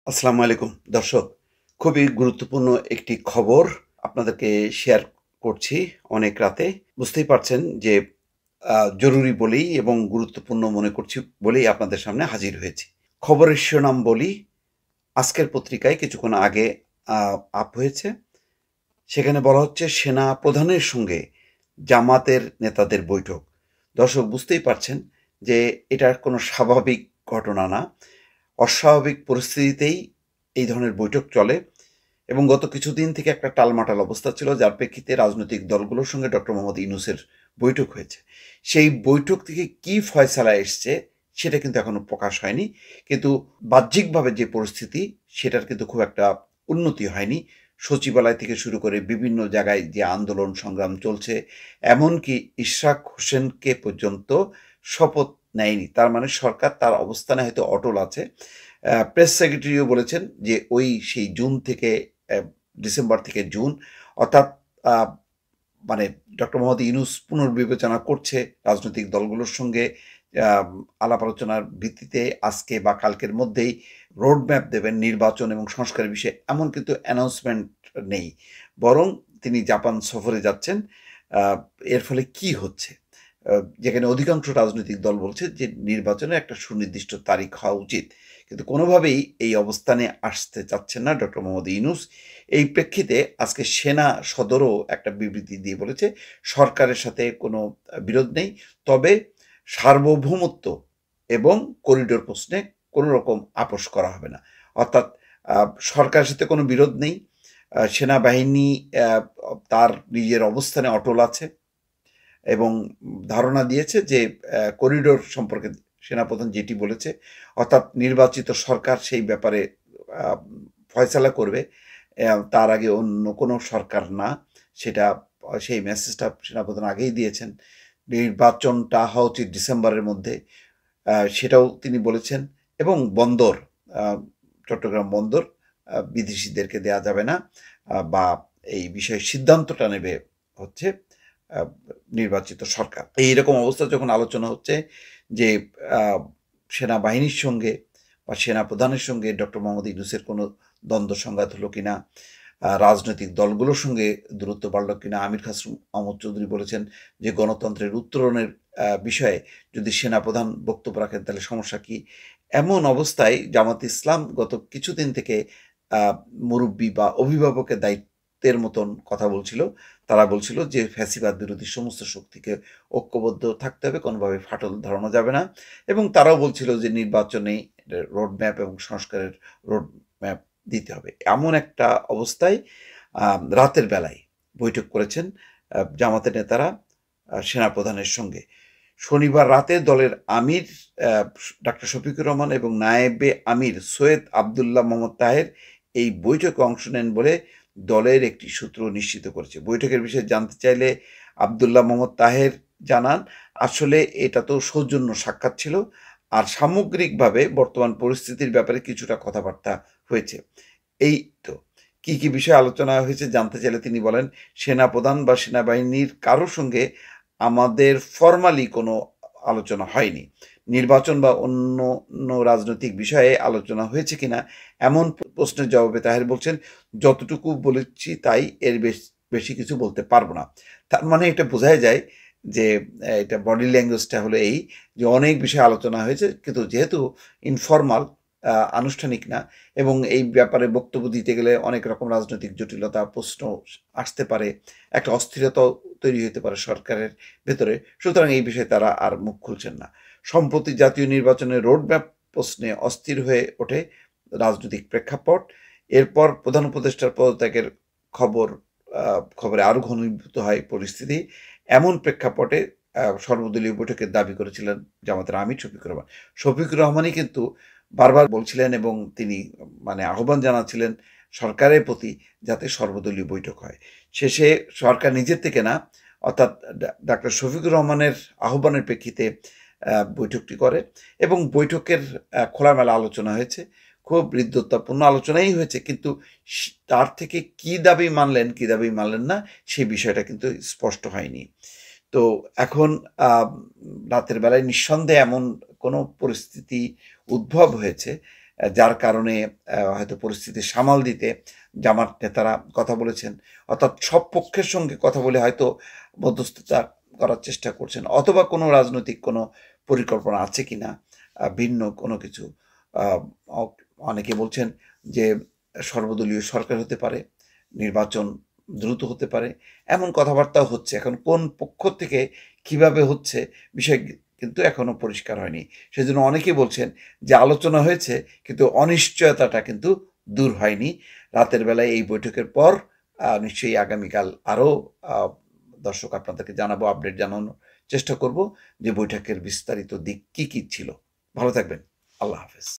আসসালামু আলাইকুম দর্শক। খুবই গুরুত্বপূর্ণ একটি খবর আপনাদেরকে শেয়ার করছি অনেক রাতে। বুঝতেই পারছেন যে জরুরি বলেই এবং গুরুত্বপূর্ণ মনে করছি বলেই আপনাদের সামনে হাজির হয়েছি। খবরের শিরোনাম বলি, আজকের পত্রিকায় কিছুক্ষণ আগে আ আপ হয়েছে। সেখানে বলা হচ্ছে সেনা প্রধানের সঙ্গে জামাতের নেতাদের বৈঠক। দর্শক বুঝতেই পারছেন যে এটা কোনো স্বাভাবিক ঘটনা না। অস্বাভাবিক পরিস্থিতিতেই এই ধরনের বৈঠক চলে এবং গত কিছুদিন থেকে একটা টালমাটাল অবস্থা ছিল, যার প্রেক্ষিতে রাজনৈতিক দলগুলোর সঙ্গে ডক্টর মোহাম্মদ ইউনূসের বৈঠক হয়েছে। সেই বৈঠক থেকে কি ফয়সালা এসছে সেটা কিন্তু এখনো প্রকাশ হয়নি। কিন্তু বাহ্যিকভাবে যে পরিস্থিতি সেটার কিন্তু খুব একটা উন্নতি হয়নি। সচিবালয় থেকে শুরু করে বিভিন্ন জায়গায় যে আন্দোলন সংগ্রাম চলছে, এমনকি ইশরাক হোসেনকে পর্যন্ত শপথ নেয়নি। তার মানে সরকার তার অবস্থানে হয়তো অটল আছে। প্রেস সেক্রেটারিও বলেছেন যে সেই জুন থেকে ডিসেম্বর থেকে জুন, অর্থাৎ আ মানে ডক্টর মোহাম্মদ ইউনূস পুনর্বিবেচনা করছে রাজনৈতিক দলগুলোর সঙ্গে আলাপ আলোচনার ভিত্তিতে আজকে বা কালকের মধ্যেই রোড ম্যাপ দেবেন নির্বাচন এবং সংস্কারের বিষয়ে, এমন কিন্তু অ্যানাউন্সমেন্ট নেই। বরং তিনি জাপান সফরে যাচ্ছেন। আ এর ফলে কি হচ্ছে? যেখানে অধিকাংশ রাজনৈতিক দল বলছে যে নির্বাচনের একটা সুনির্দিষ্ট তারিখ হওয়া উচিত। কিন্তু কোনোভাবেই এই অবস্থানে আসতে চাচ্ছেন না ডক্টর মোহাম্মদ ইউনূস। এই প্রেক্ষিতে আজকে সেনা সদরও একটা বিবৃতি দিয়ে বলেছে, সরকারের সাথে কোনো বিরোধ নেই। তবে সার্বভৌমত্ব এবং করিডোর প্রশ্নে কোনো রকম আপোস করা হবে না। অর্থাৎ আ সরকারের সাথে কোনো বিরোধ নেই। সেনাবাহিনী আ তার নিজের অবস্থানে অটল আছে এবং ধারণা দিয়েছে যে করিডোর সম্পর্কে সেনাপ্রধান যেটি বলেছে, অর্থাৎ নির্বাচিত সরকার সেই ব্যাপারে আ ফয়সালা করবে। তার আগে অন্য কোনো সরকার না। সেটা সেই মেসেজটা সেনাপ্রধান আগেই দিয়েছেন। নির্বাচনটা হওয়া উচিত ডিসেম্বরের মধ্যে। সেটাও তিনি বলেছেন এবং বন্দর, আ চট্টগ্রাম বন্দর বিদেশীদেরকে দেয়া যাবে না, বা এই বিষয়ে সিদ্ধান্তটা নেবে হচ্ছে আ নির্বাচিত সরকার। এইরকম অবস্থা যখন আলোচনা হচ্ছে যে আ সেনাবাহিনীর সঙ্গে বা সেনাপ্রধানের সঙ্গে ডক্টর মোহাম্মদ ইউনূসের কোনো দ্বন্দ্ব সংঘাত হলো কিনা, রাজনৈতিক দলগুলোর সঙ্গে দূরত্ব বাড়ল কিনা। আমির খাসরু মাহমুদ চৌধুরী বলেছেন যে গণতন্ত্রের উত্তরণের বিষয়ে যদি সেনাপ্রধান বক্তব্য রাখেন তাহলে সমস্যা কি? এমন অবস্থায় জামাত ইসলাম গত কিছুদিন থেকে আ মুরুব্বি বা অভিভাবকের দায়িত্বের মতন কথা বলছিল। তারা বলছিল যে ফ্যাসিবাদ বিরোধী সমস্ত শক্তিকে ঐক্যবদ্ধ থাকতে হবে, কোনোভাবে ফাটল ধরানো যাবে না এবং তারাও বলছিল যে নির্বাচনে রোড ম্যাপ এবং সংস্কারের রোড ম্যাপ দিতে হবে। এমন একটা অবস্থায় রাতের বেলায় বৈঠক করেছেন জামাতের নেতারা সেনাপ্রধানের সঙ্গে। শনিবার রাতে দলের আমির আ ডাক্তার শফিকুর রহমান এবং নায়েবে আমির সৈয়দ আবদুল্লাহ মোহাম্মদ তাহের এই বৈঠকে অংশ নেন বলে দলের একটি সূত্র নিশ্চিত করেছে। বৈঠকের বিষয়ে জানতে চাইলে আবদুল্লাহ মোহাম্মদ তাহের জানান, আসলে এটা তো সৌজন্য সাক্ষাৎ ছিল। আর সামগ্রিকভাবে বর্তমান পরিস্থিতির ব্যাপারে কিছুটা কথাবার্তা হয়েছে। এই তো। কি বিষয়ে আলোচনা হয়েছে জানতে চাইলে তিনি বলেন, সেনাপ্রধান বা সেনাবাহিনীর কারো সঙ্গে আমাদের ফরমালি কোনো আলোচনা হয়নি। নির্বাচন বা অন্য রাজনৈতিক বিষয়ে আলোচনা হয়েছে কিনা এমন প্রশ্নের জবাবে তাহের বলছেন, যতটুকু বলেছি তাই, এর বেশি কিছু বলতে পারব না। তার মানে এটা বোঝাই যায় যে এটা বডি ল্যাঙ্গুয়েজটা হলো এই, যে অনেক বিষয়ে আলোচনা হয়েছে কিন্তু যেহেতু ইনফরমাল, আনুষ্ঠানিক না এবং এই ব্যাপারে বক্তব্য দিতে গেলে অনেক রকম রাজনৈতিক জটিলতা, প্রশ্ন আসতে পারে, একটা অস্থিরতাও তৈরি হতে পারে সরকারের ভেতরে। সুতরাং এই বিষয়ে তারা আর মুখ খুলছেন না। সম্প্রতি জাতীয় নির্বাচনের রোডম্যাপ প্রশ্নে অস্থির হয়ে ওঠে রাজনৈতিক প্রেক্ষাপট। এরপর প্রধান উপদেষ্টার পদত্যাগের খবর আ খবরে আরো ঘনীভূত হয় পরিস্থিতি। এমন প্রেক্ষাপটে সর্বদলীয় বৈঠকের দাবি করেছিলেন জামাতের আমির শফিকুর রহমান। শফিকুর রহমানই কিন্তু বারবার বলছিলেন এবং তিনি মানে আহ্বান জানাচ্ছিলেন সরকারের প্রতি যাতে সর্বদলীয় বৈঠক হয়। শেষে সরকার নিজের থেকে না, অর্থাৎ ডাক্তার শফিকুর রহমানের আহ্বানের প্রেক্ষিতে বৈঠকটি করে এবং বৈঠকের খোলামেলা আলোচনা হয়েছে। খুব হৃদ্যতাপূর্ণ আলোচনাই হয়েছে, কিন্তু তার থেকে কি দাবি মানলেন, কি দাবি মানলেন না সেই বিষয়টা কিন্তু স্পষ্ট হয়নি। তো এখন রাতের বেলায় নিঃসন্দেহে এমন কোনো পরিস্থিতি উদ্ভব হয়েছে যার কারণে হয়তো পরিস্থিতি সামাল দিতে জামাত নেতারা কথা বলেছেন, অর্থাৎ সব পক্ষের সঙ্গে কথা বলে হয়তো মধ্যস্থতা করার চেষ্টা করছেন, অথবা কোনো রাজনৈতিক কোনো পরিকল্পনা আছে কিনা ভিন্ন কোনো কিছু। আহ, অনেকে বলছেন যে সর্বদলীয় সরকার হতে পারে, নির্বাচন দ্রুত হতে পারে, এমন কথাবার্তাও হচ্ছে। এখন কোন পক্ষ থেকে কিভাবে হচ্ছে বিষয় কিন্তু এখনো পরিষ্কার হয়নি। সেজন্য অনেকেই বলছেন যে আলোচনা হয়েছে কিন্তু অনিশ্চয়তাটা কিন্তু দূর হয়নি। রাতের বেলায় এই বৈঠকের পর নিশ্চয়ই আগামীকাল আরও দর্শক আপনাদেরকে জানাবো, আপডেট জানানোর চেষ্টা করব যে বৈঠকের বিস্তারিত দিক কি কি ছিল। ভালো থাকবেন। আল্লাহ হাফেজ।